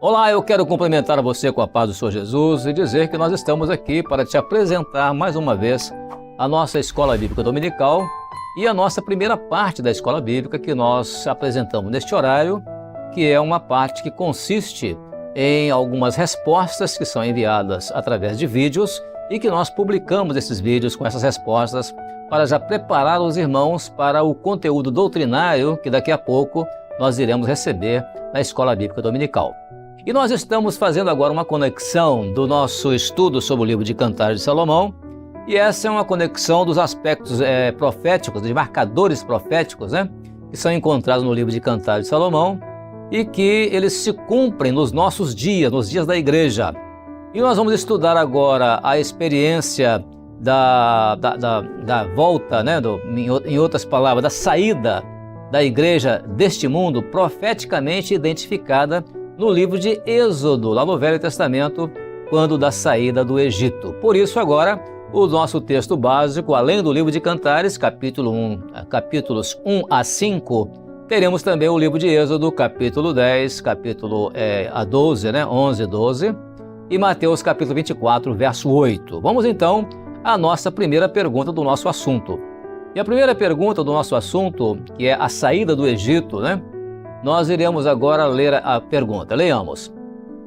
Olá, eu quero cumprimentar você com a paz do Senhor Jesus e dizer que nós estamos aqui para te apresentar mais uma vez a nossa Escola Bíblica Dominical e a nossa primeira parte da Escola Bíblica que nós apresentamos neste horário, que é uma parte que consiste em algumas respostas que são enviadas através de vídeos e que nós publicamos esses vídeos com essas respostas para já preparar os irmãos para o conteúdo doutrinário que daqui a pouco nós iremos receber na Escola Bíblica Dominical. E nós estamos fazendo agora uma conexão do nosso estudo sobre o livro de Cantares de Salomão, e essa é uma conexão dos aspectos proféticos, dos marcadores proféticos, que são encontrados no livro de Cantares de Salomão e que eles se cumprem nos nossos dias, nos dias da igreja. E nós vamos estudar agora a experiência da volta, em outras palavras, da saída da igreja deste mundo, profeticamente identificada no livro de Êxodo, lá no Velho Testamento, quando da saída do Egito. Por isso agora, o nosso texto básico, além do livro de Cantares, capítulos 1 a 5, teremos também o livro de Êxodo, capítulo 10, capítulo 11 e 12, e Mateus, capítulo 24, verso 8. Vamos então à nossa primeira pergunta do nosso assunto. E a primeira pergunta do nosso assunto, que é a saída do Egito, nós iremos agora ler a pergunta. Leiamos.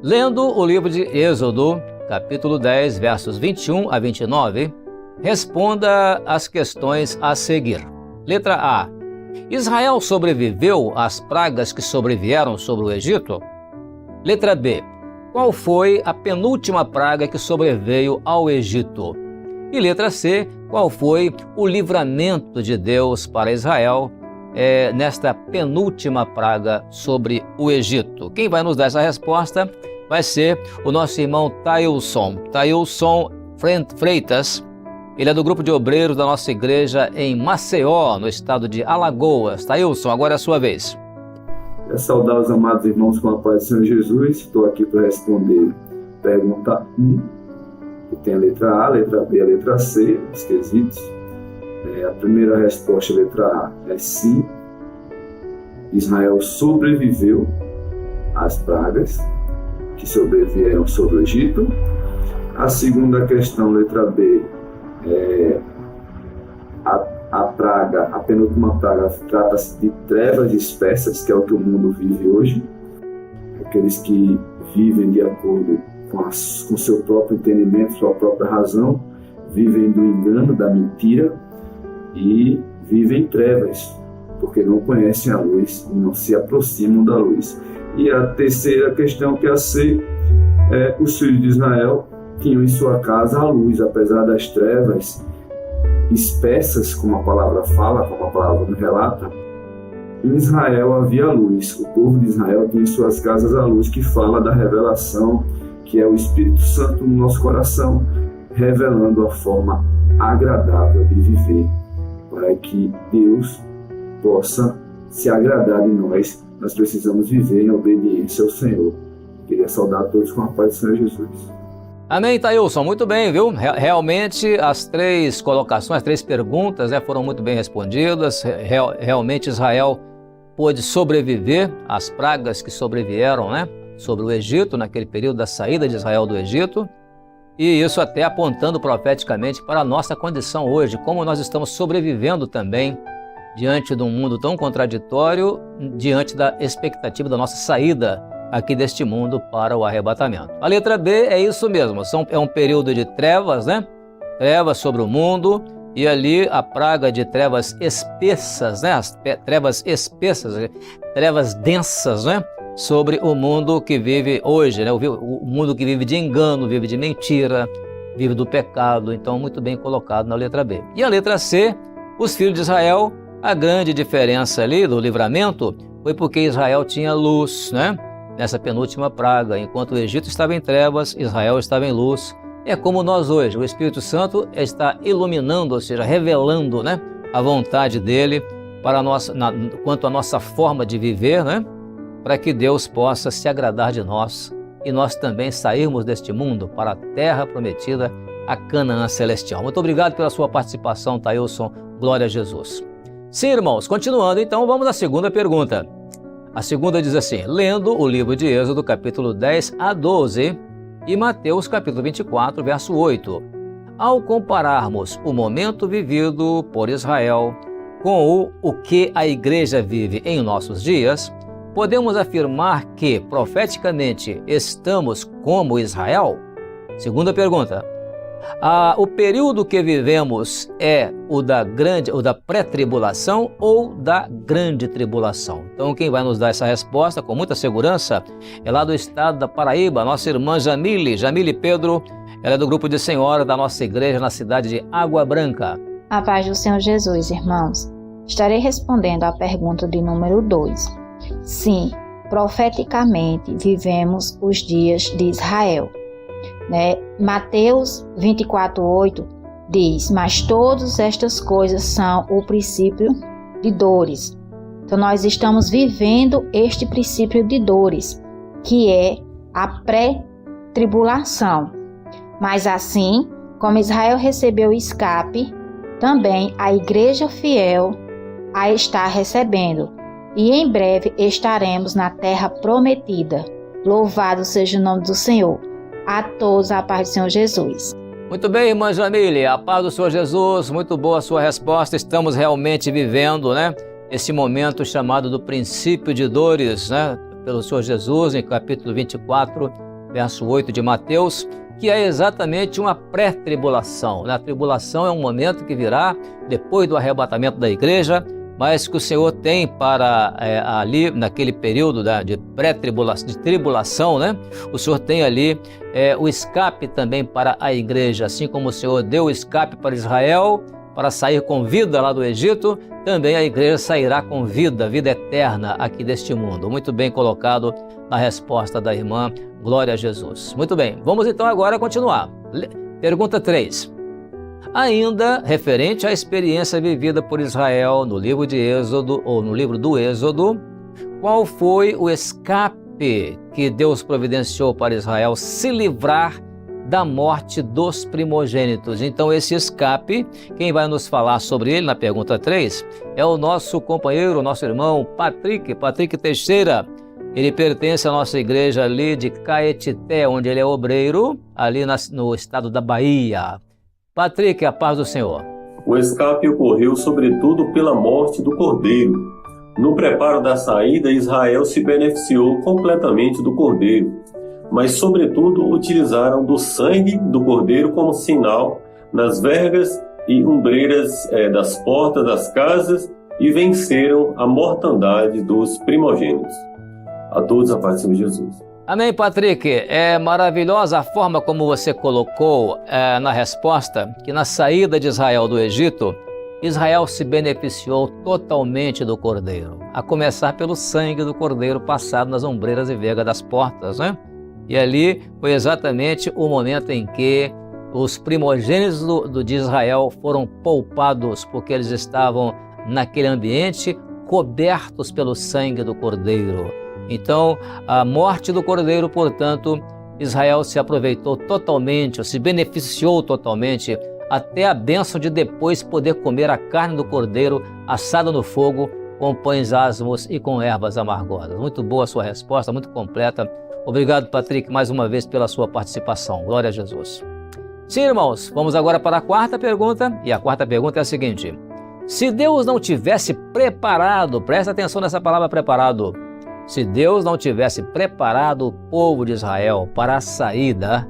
Lendo o livro de Êxodo, capítulo 10, versos 21 a 29, responda as questões a seguir. Letra A. Israel sobreviveu às pragas que sobrevieram sobre o Egito? Letra B. Qual foi a penúltima praga que sobreveio ao Egito? E letra C. Qual foi o livramento de Deus para Israel nesta penúltima praga sobre o Egito? Quem vai nos dar essa resposta vai ser o nosso irmão Tailson Freitas. Ele é do grupo de obreiros da nossa igreja em Maceió, no estado de Alagoas. Tailson, agora é a sua vez. Quero saudar os amados irmãos com a paz do Senhor Jesus. Estou aqui para responder pergunta 1, que tem a letra A, a letra B, a letra C, os quesitos. A primeira resposta, letra A, é sim. Israel sobreviveu às pragas que sobrevieram sobre o Egito. A segunda questão, letra B, a penúltima praga trata-se de trevas espessas, que é o que o mundo vive hoje. Aqueles que vivem de acordo com seu próprio entendimento, sua própria razão, vivem do engano, da mentira, e vivem em trevas, porque não conhecem a luz e não se aproximam da luz. E a terceira questão, que é a C, os filhos de Israel tinham em sua casa a luz, apesar das trevas espessas, como a palavra fala, como a palavra relata. Em Israel havia luz, o povo de Israel tinha em suas casas a luz, que fala da revelação, que é o Espírito Santo no nosso coração, revelando a forma agradável de viver, para que Deus possa se agradar de nós. Nós precisamos viver em obediência ao Senhor. Queria saudar a todos com a paz do Senhor Jesus. Amém, Tailson, muito bem, viu? Realmente as três colocações, as três perguntas foram muito bem respondidas. Realmente Israel pôde sobreviver às pragas que sobrevieram sobre o Egito, naquele período da saída de Israel do Egito. E isso até apontando profeticamente para a nossa condição hoje, como nós estamos sobrevivendo também diante de um mundo tão contraditório, diante da expectativa da nossa saída aqui deste mundo para o arrebatamento. A letra B é isso mesmo, é um período de trevas, Trevas sobre o mundo, e ali a praga de trevas espessas, as trevas espessas, trevas densas, sobre o mundo que vive hoje, o mundo que vive de engano, vive de mentira, vive do pecado. Então, muito bem colocado na letra B. E a letra C, os filhos de Israel, a grande diferença ali do livramento foi porque Israel tinha luz, nessa penúltima praga. Enquanto o Egito estava em trevas, Israel estava em luz. É como nós hoje, o Espírito Santo está iluminando, ou seja, revelando a vontade dele quanto à nossa forma de viver, para que Deus possa se agradar de nós e nós também sairmos deste mundo para a terra prometida, a Canaã celestial. Muito obrigado pela sua participação, Tailson. Glória a Jesus. Sim, irmãos, continuando, então vamos à segunda pergunta. A segunda diz assim, lendo o livro de Êxodo, capítulo 10 a 12, e Mateus, capítulo 24, verso 8. Ao compararmos o momento vivido por Israel com o que a igreja vive em nossos dias, podemos afirmar que, profeticamente, estamos como Israel? Segunda pergunta. O período que vivemos é o da pré-tribulação ou da grande tribulação? Então, quem vai nos dar essa resposta com muita segurança é lá do estado da Paraíba, nossa irmã Jamile Pedro. Ela é do grupo de senhora da nossa igreja na cidade de Água Branca. A paz do Senhor Jesus, irmãos. Estarei respondendo à pergunta de número 2. Sim, profeticamente vivemos os dias de Israel. Mateus 24:8 diz, mas todas estas coisas são o princípio de dores. Então nós estamos vivendo este princípio de dores, que é a pré-tribulação. Mas assim como Israel recebeu o escape, também a igreja fiel a está recebendo. E em breve estaremos na terra prometida. Louvado seja o nome do Senhor. A todos a paz do Senhor Jesus. Muito bem, irmã Jamile, a paz do Senhor Jesus, muito boa a sua resposta. Estamos realmente vivendo, esse momento chamado do princípio de dores, pelo Senhor Jesus, em capítulo 24, verso 8 de Mateus, que é exatamente uma pré-tribulação. A tribulação é um momento que virá depois do arrebatamento da igreja, mas que o Senhor tem para ali, naquele período de pré-tribulação, de tribulação, o Senhor tem ali o escape também para a igreja. Assim como o Senhor deu o escape para Israel, para sair com vida lá do Egito, também a igreja sairá com vida eterna aqui deste mundo. Muito bem colocado na resposta da irmã, glória a Jesus. Muito bem, vamos então agora continuar. Pergunta 3. Ainda referente à experiência vivida por Israel no livro de Êxodo, ou no livro do Êxodo, qual foi o escape que Deus providenciou para Israel se livrar da morte dos primogênitos? Então esse escape, quem vai nos falar sobre ele na pergunta 3, é o nosso companheiro, nosso irmão Patrick Teixeira. Ele pertence à nossa igreja ali de Caetité, onde ele é obreiro, ali no estado da Bahia. Patrick, a paz do Senhor. O escape ocorreu sobretudo pela morte do cordeiro. No preparo da saída, Israel se beneficiou completamente do cordeiro, mas sobretudo utilizaram do sangue do cordeiro como sinal nas vergas e umbreiras das portas das casas e venceram a mortandade dos primogênitos. A todos a paz do Senhor Jesus. Amém, Patrick. É maravilhosa a forma como você colocou na resposta que na saída de Israel do Egito, Israel se beneficiou totalmente do cordeiro, a começar pelo sangue do cordeiro passado nas ombreiras e vergas das portas, E ali foi exatamente o momento em que os primogênitos de Israel foram poupados, porque eles estavam naquele ambiente cobertos pelo sangue do cordeiro. Então, a morte do cordeiro, portanto, Israel se aproveitou totalmente, ou se beneficiou totalmente, até a bênção de depois poder comer a carne do cordeiro assada no fogo, com pães asmos e com ervas amargosas. Muito boa a sua resposta, muito completa. Obrigado, Patrick, mais uma vez pela sua participação. Glória a Jesus. Sim, irmãos, vamos agora para a quarta pergunta, e a quarta pergunta é a seguinte. Se Deus não tivesse preparado, presta atenção nessa palavra preparado, se Deus não tivesse preparado o povo de Israel para a saída,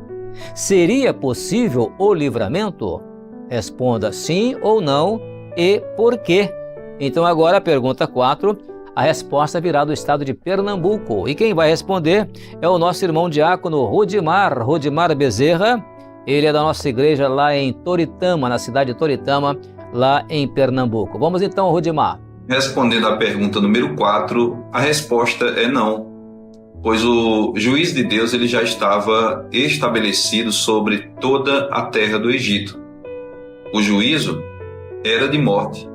seria possível o livramento? Responda sim ou não e por quê. Então agora a pergunta 4, a resposta virá do estado de Pernambuco. E quem vai responder é o nosso irmão diácono Rudimar Bezerra. Ele é da nossa igreja lá em Toritama, na cidade de Toritama, lá em Pernambuco. Vamos então, Rudimar. Respondendo à pergunta número 4, a resposta é não, pois o juízo de Deus ele já estava estabelecido sobre toda a terra do Egito. O juízo era de morte,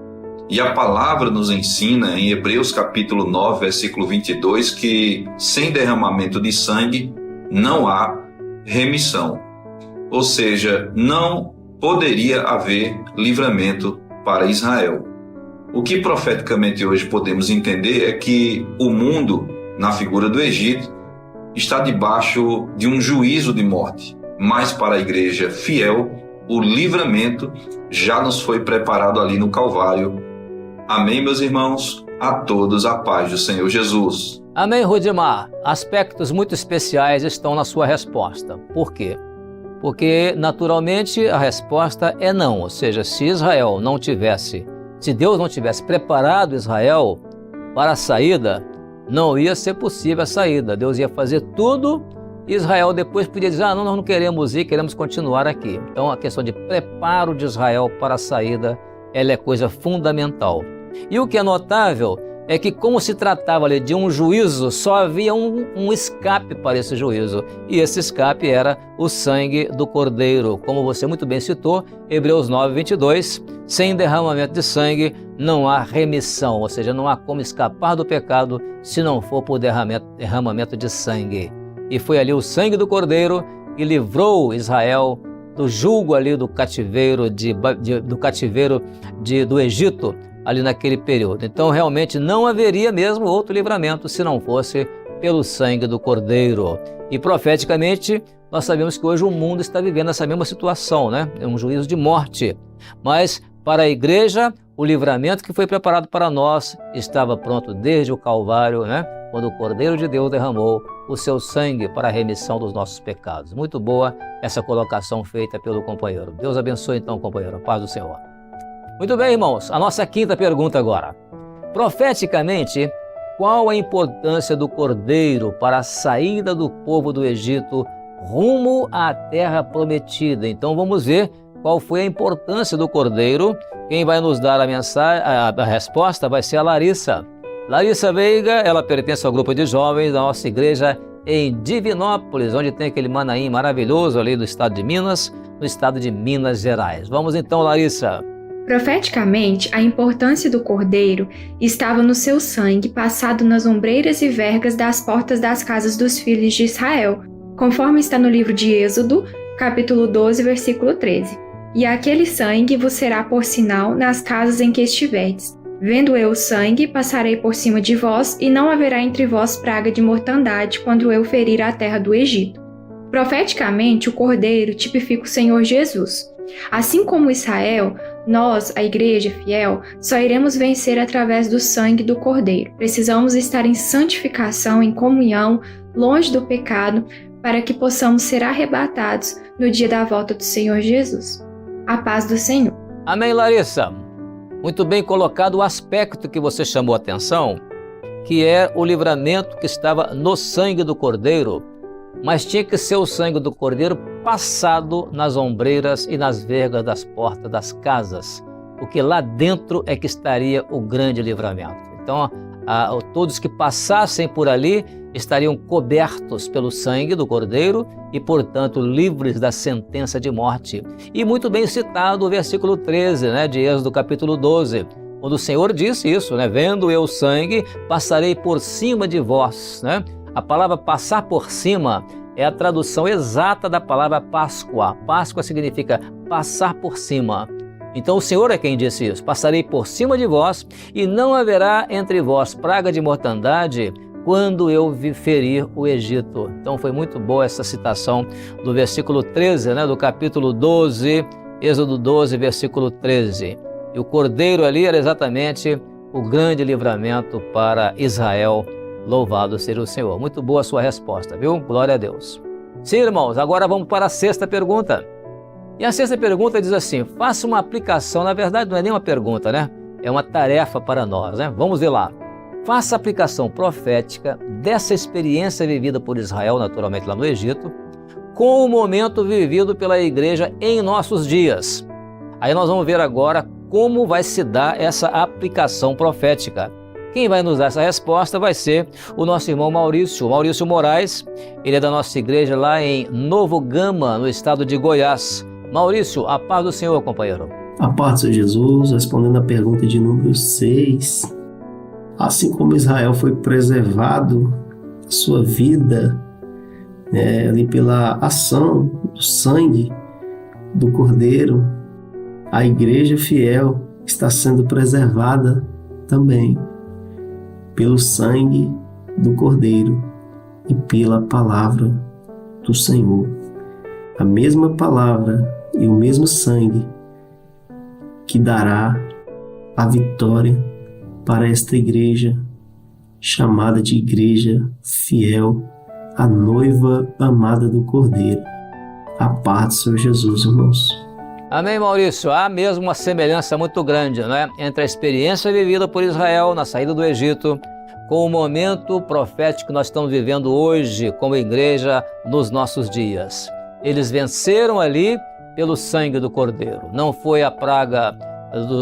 e a palavra nos ensina em Hebreus capítulo 9, versículo 22, que sem derramamento de sangue não há remissão, ou seja, não poderia haver livramento para Israel. O que profeticamente hoje podemos entender é que o mundo, na figura do Egito, está debaixo de um juízo de morte, mas para a igreja fiel, o livramento já nos foi preparado ali no Calvário. Amém, meus irmãos? A todos a paz do Senhor Jesus. Amém, Rudimar. Aspectos muito especiais estão na sua resposta. Por quê? Porque, naturalmente, a resposta é não. Ou seja, se Deus não tivesse preparado Israel para a saída, não ia ser possível a saída. Deus ia fazer tudo e Israel depois podia dizer, não, nós não queremos ir, queremos continuar aqui. Então, a questão de preparo de Israel para a saída, ela é coisa fundamental. E o que é notável é que, como se tratava ali de um juízo, só havia um escape para esse juízo. E esse escape era o sangue do Cordeiro. Como você muito bem citou, Hebreus 9, 22, sem derramamento de sangue não há remissão, ou seja, não há como escapar do pecado se não for por derramamento de sangue. E foi ali o sangue do Cordeiro que livrou Israel do jugo ali do cativeiro do Egito, ali naquele período. Então, realmente, não haveria mesmo outro livramento se não fosse pelo sangue do Cordeiro. E, profeticamente, nós sabemos que hoje o mundo está vivendo essa mesma situação, né? É um juízo de morte. Mas, para a igreja, o livramento que foi preparado para nós estava pronto desde o Calvário, né? Quando o Cordeiro de Deus derramou o seu sangue para a remissão dos nossos pecados. Muito boa essa colocação feita pelo companheiro. Deus abençoe, então, companheiro. A paz do Senhor. Muito bem, irmãos, a nossa quinta pergunta agora. Profeticamente, qual a importância do Cordeiro para a saída do povo do Egito rumo à terra prometida? Então vamos ver qual foi a importância do Cordeiro. Quem vai nos dar a resposta vai ser a Larissa. Larissa Veiga, ela pertence ao grupo de jovens da nossa igreja em Divinópolis, onde tem aquele Manaim maravilhoso ali do estado de Minas, no estado de Minas Gerais. Vamos então, Larissa. Profeticamente, a importância do Cordeiro estava no seu sangue passado nas ombreiras e vergas das portas das casas dos filhos de Israel, conforme está no livro de Êxodo, capítulo 12, versículo 13. E aquele sangue vos será por sinal nas casas em que estiverdes. Vendo eu o sangue, passarei por cima de vós, e não haverá entre vós praga de mortandade quando eu ferir a terra do Egito. Profeticamente, o Cordeiro tipifica o Senhor Jesus. Assim como Israel, nós, a igreja fiel, só iremos vencer através do sangue do Cordeiro. Precisamos estar em santificação, em comunhão, longe do pecado, para que possamos ser arrebatados no dia da volta do Senhor Jesus. A paz do Senhor. Amém, Larissa. Muito bem colocado o aspecto que você chamou a atenção, que é o livramento que estava no sangue do Cordeiro, mas tinha que ser o sangue do Cordeiro passado nas ombreiras e nas vergas das portas das casas, porque lá dentro é que estaria o grande livramento. Então, todos que passassem por ali estariam cobertos pelo sangue do Cordeiro e, portanto, livres da sentença de morte. E muito bem citado o versículo 13, né, de Êxodo capítulo 12, quando o Senhor disse isso, né, vendo eu o sangue, passarei por cima de vós, né? A palavra passar por cima é a tradução exata da palavra Páscoa. Páscoa significa passar por cima. Então o Senhor é quem disse isso. Passarei por cima de vós e não haverá entre vós praga de mortandade quando eu ferir o Egito. Então foi muito boa essa citação do versículo 13, né, do capítulo 12, Êxodo 12, versículo 13. E o Cordeiro ali era exatamente o grande livramento para Israel. Louvado seja o Senhor. Muito boa a sua resposta, viu? Glória a Deus. Sim, irmãos, agora vamos para a sexta pergunta. E a sexta pergunta diz assim, faça uma aplicação, na verdade não é nem uma pergunta, né? É uma tarefa para nós, né? Vamos ver lá. Faça a aplicação profética dessa experiência vivida por Israel, naturalmente lá no Egito, com o momento vivido pela igreja em nossos dias. Aí nós vamos ver agora como vai se dar essa aplicação profética. Quem vai nos dar essa resposta vai ser o nosso irmão Maurício Moraes. Ele é da nossa igreja lá em Novo Gama, no estado de Goiás. Maurício, a paz do Senhor, companheiro. A paz do Senhor Jesus, respondendo a pergunta de número 6. Assim como Israel foi preservado, sua vida, ali pela ação do sangue do Cordeiro, a igreja fiel está sendo preservada também pelo sangue do Cordeiro e pela palavra do Senhor. A mesma palavra e o mesmo sangue que dará a vitória para esta igreja, chamada de igreja fiel, a noiva amada do Cordeiro. A paz do Senhor Jesus, irmãos. Amém, Maurício. Há mesmo uma semelhança muito grande, né, entre a experiência vivida por Israel na saída do Egito com o momento profético que nós estamos vivendo hoje como igreja nos nossos dias. Eles venceram ali pelo sangue do Cordeiro. Não foi a praga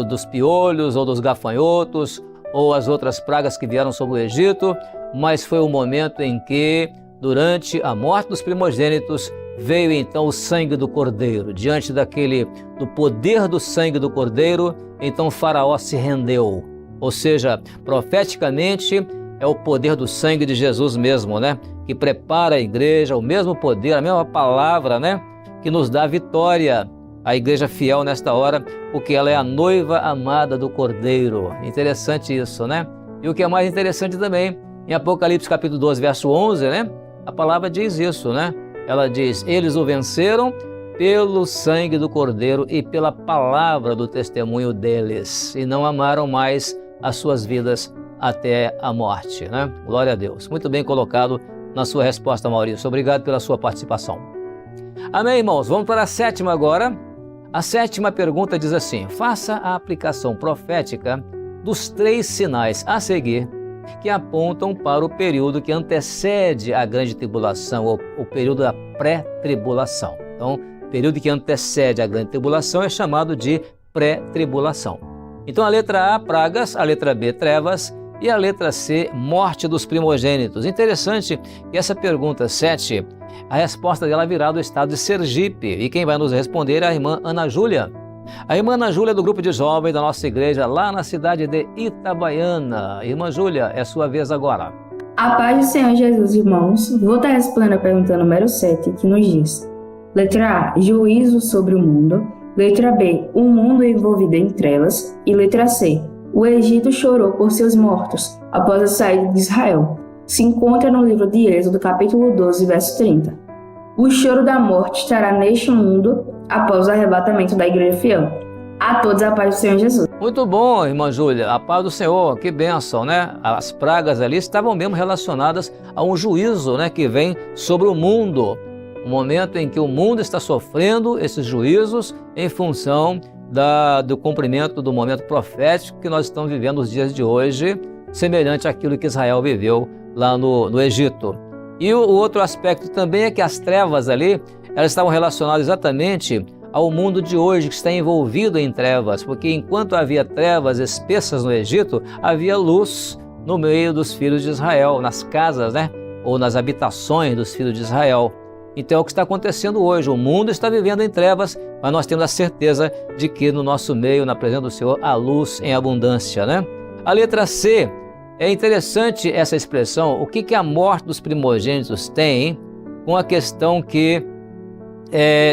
dos piolhos ou dos gafanhotos ou as outras pragas que vieram sobre o Egito, mas foi o momento em que, durante a morte dos primogênitos, veio então o sangue do Cordeiro. Diante do poder do sangue do Cordeiro, então Faraó se rendeu. Ou seja, profeticamente é o poder do sangue de Jesus mesmo, né? Que prepara a igreja, o mesmo poder, a mesma palavra, né? Que nos dá vitória. A igreja fiel nesta hora, porque ela é a noiva amada do Cordeiro. Interessante isso, né? E o que é mais interessante também, em Apocalipse capítulo 12, verso 11, né? A palavra diz isso, né? Ela diz, eles o venceram pelo sangue do Cordeiro e pela palavra do testemunho deles, e não amaram mais as suas vidas até a morte, né? Glória a Deus. Muito bem colocado na sua resposta, Maurício. Obrigado pela sua participação. Amém, irmãos? Vamos para a sétima agora. A sétima pergunta diz assim, faça a aplicação profética dos 3 sinais a seguir que apontam para o período que antecede a grande tribulação, ou o período da pré-tribulação. Então, o período que antecede a grande tribulação é chamado de pré-tribulação. Então, a letra A, pragas, a letra B, trevas, e a letra C, morte dos primogênitos. Interessante que essa pergunta 7, a resposta dela virá do estado de Sergipe, e quem vai nos responder é a irmã Ana Júlia. A irmã Ana Júlia é do grupo de jovens da nossa igreja lá na cidade de Itabaiana. Irmã Júlia, é sua vez agora. A paz do Senhor Jesus, irmãos. Vou estar respondendo a pergunta número 7, que nos diz: letra A, juízo sobre o mundo. Letra B, o mundo envolvido em trevas. E letra C, o Egito chorou por seus mortos após a saída de Israel. Se encontra no livro de Êxodo, capítulo 12, verso 30. O choro da morte estará neste mundo após o arrebatamento da igreja fiel. A todos a paz do Senhor Jesus. Muito bom, irmã Júlia, a paz do Senhor, que bênção, né? As pragas ali estavam mesmo relacionadas a um juízo, né, que vem sobre o mundo. Um momento em que o mundo está sofrendo esses juízos em função do cumprimento do momento profético que nós estamos vivendo nos dias de hoje, semelhante àquilo que Israel viveu lá no Egito. E o outro aspecto também é que as trevas ali, elas estavam relacionadas exatamente ao mundo de hoje, que está envolvido em trevas, porque enquanto havia trevas espessas no Egito, havia luz no meio dos filhos de Israel, nas casas, né? Ou nas habitações dos filhos de Israel. Então é o que está acontecendo hoje, o mundo está vivendo em trevas, mas nós temos a certeza de que no nosso meio, na presença do Senhor, há luz em abundância, né? A letra C, é interessante essa expressão, o que a morte dos primogênitos tem com a questão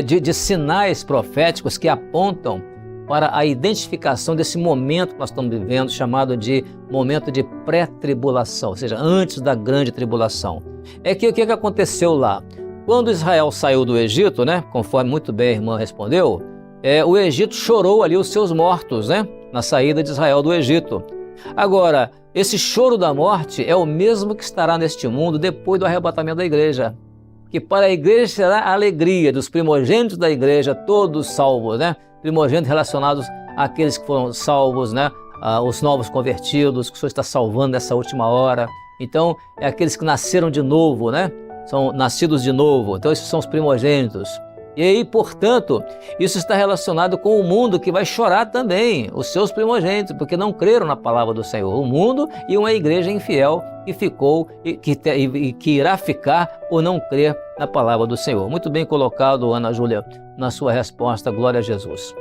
de sinais proféticos que apontam para a identificação desse momento que nós estamos vivendo, chamado de momento de pré-tribulação, ou seja, antes da grande tribulação. É que o que aconteceu lá? Quando Israel saiu do Egito, né, conforme muito bem a irmã respondeu, o Egito chorou ali os seus mortos, né, na saída de Israel do Egito. Agora, esse choro da morte é o mesmo que estará neste mundo depois do arrebatamento da igreja. Que para a igreja será a alegria dos primogênitos da igreja, todos salvos, né? Primogênitos relacionados àqueles que foram salvos, né? Os novos convertidos, que o Senhor está salvando nessa última hora. Então, é aqueles que nasceram de novo, né? São nascidos de novo. Então, esses são os primogênitos. E aí, portanto, isso está relacionado com o mundo que vai chorar também, os seus primogênitos, porque não creram na palavra do Senhor. O mundo e uma igreja infiel que ficou e que irá ficar por não crer na palavra do Senhor. Muito bem colocado, Ana Júlia, na sua resposta. Glória a Jesus.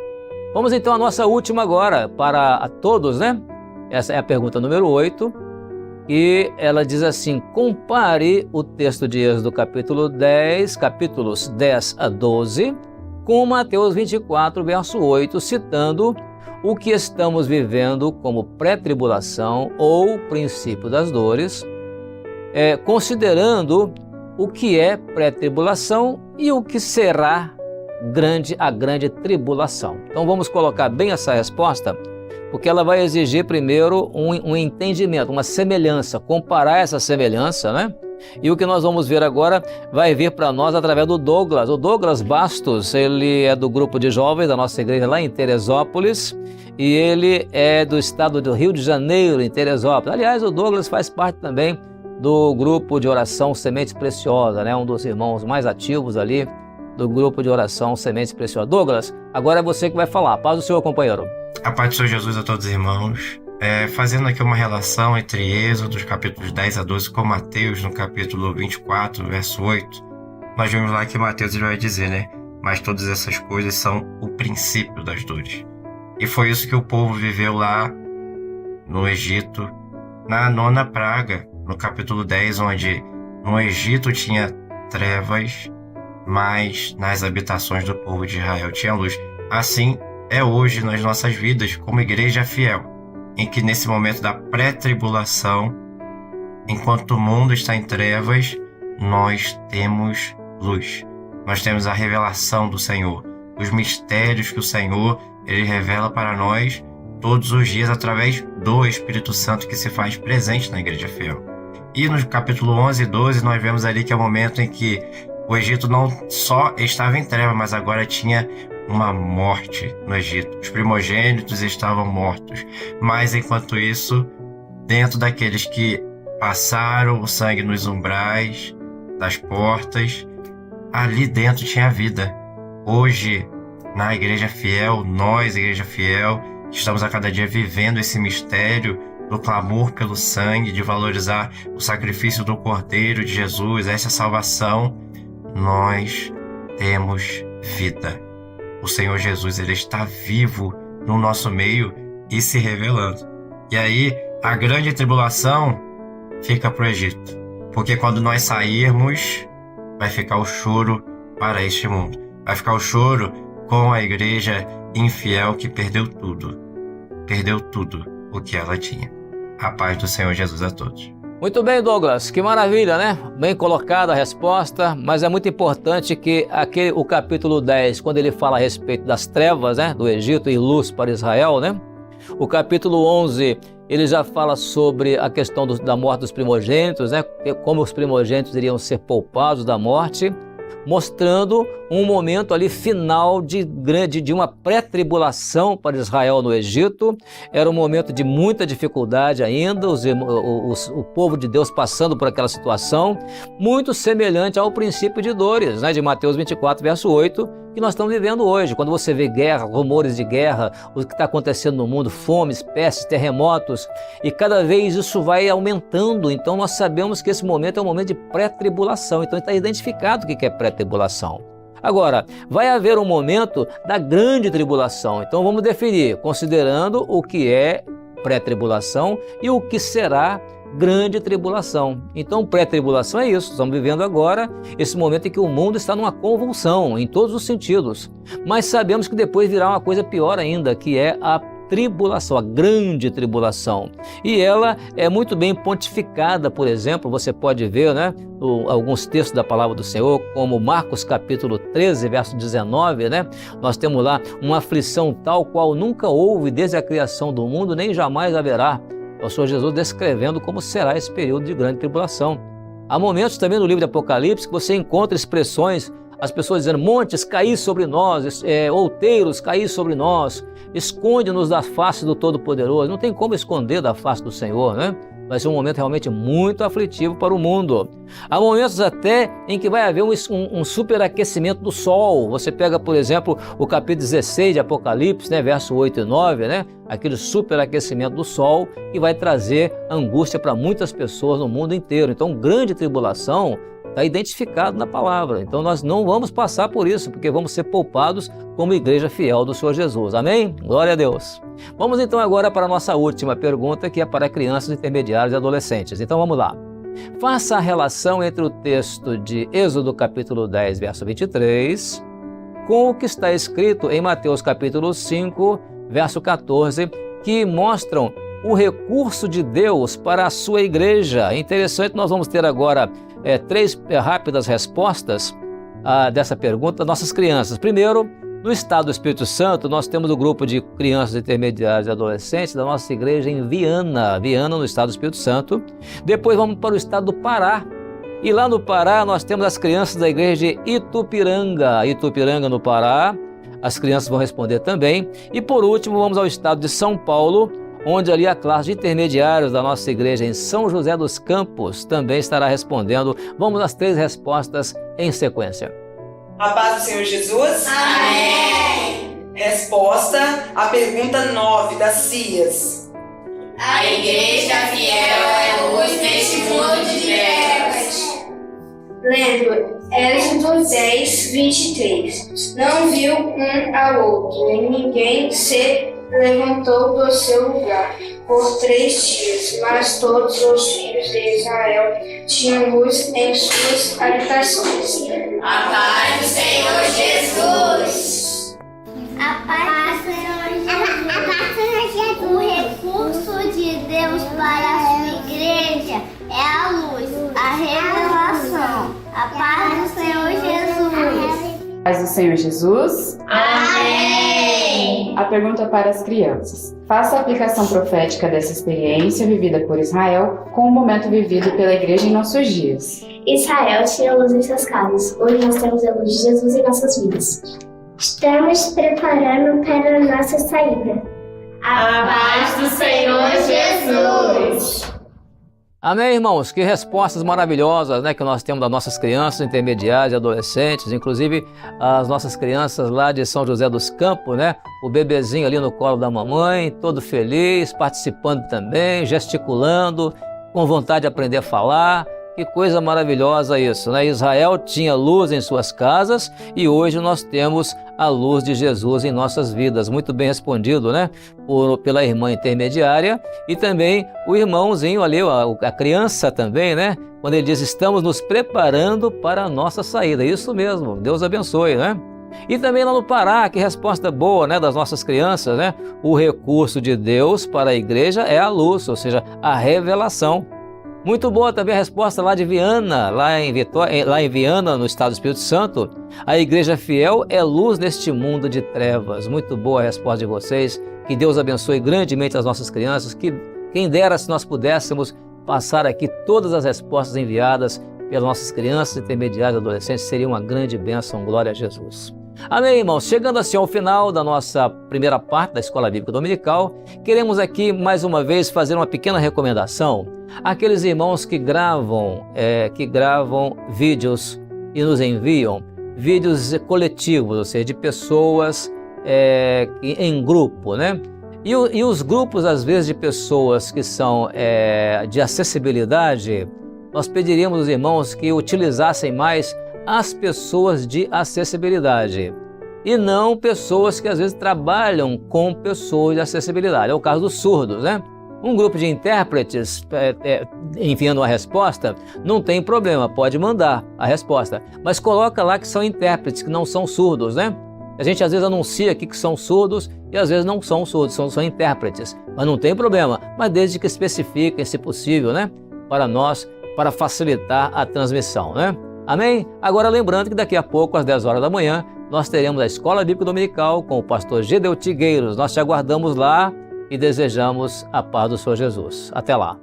Vamos então à nossa última agora, para todos, né? Essa é a pergunta número 8. E ela diz assim, compare o texto de Êxodo capítulo 10, capítulos 10 a 12, com Mateus 24, verso 8, citando o que estamos vivendo como pré-tribulação ou princípio das dores, considerando o que é pré-tribulação e o que será a grande tribulação. Então vamos colocar bem essa resposta, porque ela vai exigir primeiro um entendimento, uma semelhança, comparar essa semelhança, né? E o que nós vamos ver agora vai vir para nós através do Douglas. O Douglas Bastos, ele é do grupo de jovens da nossa igreja lá em Teresópolis e ele é do estado do Rio de Janeiro, em Teresópolis. Aliás, o Douglas faz parte também do grupo de oração Sementes Preciosas, né? Um dos irmãos mais ativos ali do grupo de oração Sementes Preciosas. Douglas, agora é você que vai falar. Paz do Senhor, companheiro. A paz do Senhor Jesus a todos os irmãos. Fazendo aqui uma relação entre Êxodo, capítulos 10 a 12, com Mateus, no capítulo 24, verso 8, nós vemos lá que Mateus vai dizer, né? Mas todas essas coisas são o princípio das dores. E foi isso que o povo viveu lá no Egito, na 9ª praga, no capítulo 10, onde no Egito tinha trevas, mas nas habitações do povo de Israel tinha luz. Assim é hoje nas nossas vidas como igreja fiel, em que nesse momento da pré-tribulação, enquanto o mundo está em trevas, nós temos luz. Nós temos a revelação do Senhor, os mistérios que o Senhor ele revela para nós todos os dias através do Espírito Santo que se faz presente na igreja fiel. E no capítulo 11 e 12 nós vemos ali que é o momento em que o Egito não só estava em trevas, mas agora tinha uma morte no Egito. Os primogênitos estavam mortos. Mas enquanto isso, dentro daqueles que passaram o sangue nos umbrais das portas, ali dentro tinha vida. Hoje, na igreja fiel, nós, igreja fiel, estamos a cada dia vivendo esse mistério do clamor pelo sangue, de valorizar o sacrifício do Cordeiro de Jesus, essa salvação. Nós temos vida. O Senhor Jesus, ele está vivo no nosso meio e se revelando. E aí, a grande tribulação fica para o Egito. Porque quando nós sairmos, vai ficar o choro para este mundo. Vai ficar o choro com a igreja infiel que perdeu tudo. Perdeu tudo o que ela tinha. A paz do Senhor Jesus a todos. Muito bem, Douglas, que maravilha, né? Bem colocada a resposta, mas é muito importante que o capítulo 10, quando ele fala a respeito das trevas, né, do Egito e luz para Israel, né? O capítulo 11, ele já fala sobre a questão da morte dos primogênitos, né? Como os primogênitos iriam ser poupados da morte, mostrando um momento ali final de uma pré-tribulação para Israel no Egito. Era um momento de muita dificuldade ainda, o povo de Deus passando por aquela situação, muito semelhante ao princípio de dores, né, de Mateus 24, verso 8, que nós estamos vivendo hoje. Quando você vê guerra, rumores de guerra, o que está acontecendo no mundo, fomes, pestes, terremotos, e cada vez isso vai aumentando. Então nós sabemos que esse momento é um momento de pré-tribulação. Então está identificado o que é pré-tribulação. Agora, vai haver um momento da grande tribulação. Então vamos definir, considerando o que é pré-tribulação e o que será grande tribulação. Então, pré-tribulação é isso. Estamos vivendo agora esse momento em que o mundo está numa convulsão, em todos os sentidos. Mas sabemos que depois virá uma coisa pior ainda, que é a tribulação, a grande tribulação. E ela é muito bem pontificada, por exemplo, você pode ver, né, alguns textos da palavra do Senhor, como Marcos capítulo 13, verso 19, né? Nós temos lá uma aflição tal qual nunca houve desde a criação do mundo, nem jamais haverá. É o Senhor Jesus descrevendo como será esse período de grande tribulação. Há momentos também no livro de Apocalipse que você encontra expressões, as pessoas dizendo: montes, caí sobre nós, outeiros, caí sobre nós, esconde-nos da face do Todo-Poderoso. Não tem como esconder da face do Senhor, né? Vai ser um momento realmente muito aflitivo para o mundo. Há momentos até em que vai haver um superaquecimento do sol. Você pega, por exemplo, o capítulo 16 de Apocalipse, né, verso 8 e 9, né? Aquele superaquecimento do sol que vai trazer angústia para muitas pessoas no mundo inteiro. Então, grande tribulação está identificado na palavra. Então nós não vamos passar por isso, porque vamos ser poupados como igreja fiel do Senhor Jesus. Amém? Glória a Deus. Vamos então agora para a nossa última pergunta, que é para crianças, intermediários e adolescentes. Então vamos lá. Faça a relação entre o texto de Êxodo capítulo 10, verso 23, com o que está escrito em Mateus capítulo 5, verso 14, que mostram o recurso de Deus para a sua igreja. É interessante, nós vamos ter agora 3 rápidas respostas dessa pergunta das nossas crianças. Primeiro, no estado do Espírito Santo, nós temos o grupo de crianças intermediárias e adolescentes da nossa igreja em Viana, no estado do Espírito Santo. Depois vamos para o estado do Pará. E lá no Pará nós temos as crianças da igreja de Itupiranga no Pará. As crianças vão responder também. E por último vamos ao estado de São Paulo, onde ali a classe de intermediários da nossa igreja em São José dos Campos também estará respondendo. Vamos às 3 respostas em sequência. A paz do Senhor Jesus. Amém. Resposta à pergunta 9 das Cias. A igreja fiel é luz neste mundo de trevas. Lendo Êxodo 10, 23. Não viu um ao outro, e ninguém se levantou do seu lugar por 3 dias, mas todos os filhos de Israel tinham luz em suas habitações. A paz do Senhor Jesus. A paz do Senhor Jesus. O recurso de Deus para a sua igreja é a luz, a revelação. A paz do Senhor Jesus. Paz do Senhor Jesus. Amém. A pergunta para as crianças. Faça a aplicação profética dessa experiência vivida por Israel com o momento vivido pela igreja em nossos dias. Israel tinha luz em suas casas. Hoje nós temos a luz de Jesus em nossas vidas. Estamos preparando para a nossa saída. A paz do Senhor Jesus. Amém, irmãos? Que respostas maravilhosas, né, que nós temos das nossas crianças intermediárias e adolescentes, inclusive as nossas crianças lá de São José dos Campos, né? O bebezinho ali no colo da mamãe, todo feliz, participando também, gesticulando, com vontade de aprender a falar. Que coisa maravilhosa isso, né? Israel tinha luz em suas casas e hoje nós temos a luz de Jesus em nossas vidas. Muito bem respondido, né? Pela irmã intermediária e também o irmãozinho ali, a criança também, né? Quando ele diz, estamos nos preparando para a nossa saída. Isso mesmo, Deus abençoe, né? E também lá no Pará, que resposta boa, né, das nossas crianças, né? O recurso de Deus para a igreja é a luz, ou seja, a revelação. Muito boa também a resposta lá de Viana, lá em Viana, no estado do Espírito Santo. A igreja fiel é luz neste mundo de trevas. Muito boa a resposta de vocês. Que Deus abençoe grandemente as nossas crianças. Que quem dera se nós pudéssemos passar aqui todas as respostas enviadas pelas nossas crianças, intermediárias e adolescentes. Seria uma grande bênção. Glória a Jesus. Amém, irmãos? Chegando assim ao final da nossa primeira parte da Escola Bíblica Dominical, queremos aqui mais uma vez fazer uma pequena recomendação àqueles irmãos que gravam vídeos e nos enviam vídeos coletivos, ou seja, de pessoas em grupo, né? E os grupos, às vezes, de pessoas que são de acessibilidade, nós pediríamos aos irmãos que utilizassem mais as pessoas de acessibilidade e não pessoas que às vezes trabalham com pessoas de acessibilidade. É o caso dos surdos, né? Um grupo de intérpretes enviando uma resposta, não tem problema, pode mandar a resposta, mas coloca lá que são intérpretes, que não são surdos, né? A gente às vezes anuncia aqui que são surdos e às vezes não são surdos, são intérpretes, mas não tem problema, mas desde que especifiquem, se possível, né? Para nós, para facilitar a transmissão, né? Amém? Agora lembrando que daqui a pouco, às 10 horas da manhã, nós teremos a Escola Bíblica Dominical com o pastor Gedeu Tigueiros. Nós te aguardamos lá e desejamos a paz do Senhor Jesus. Até lá!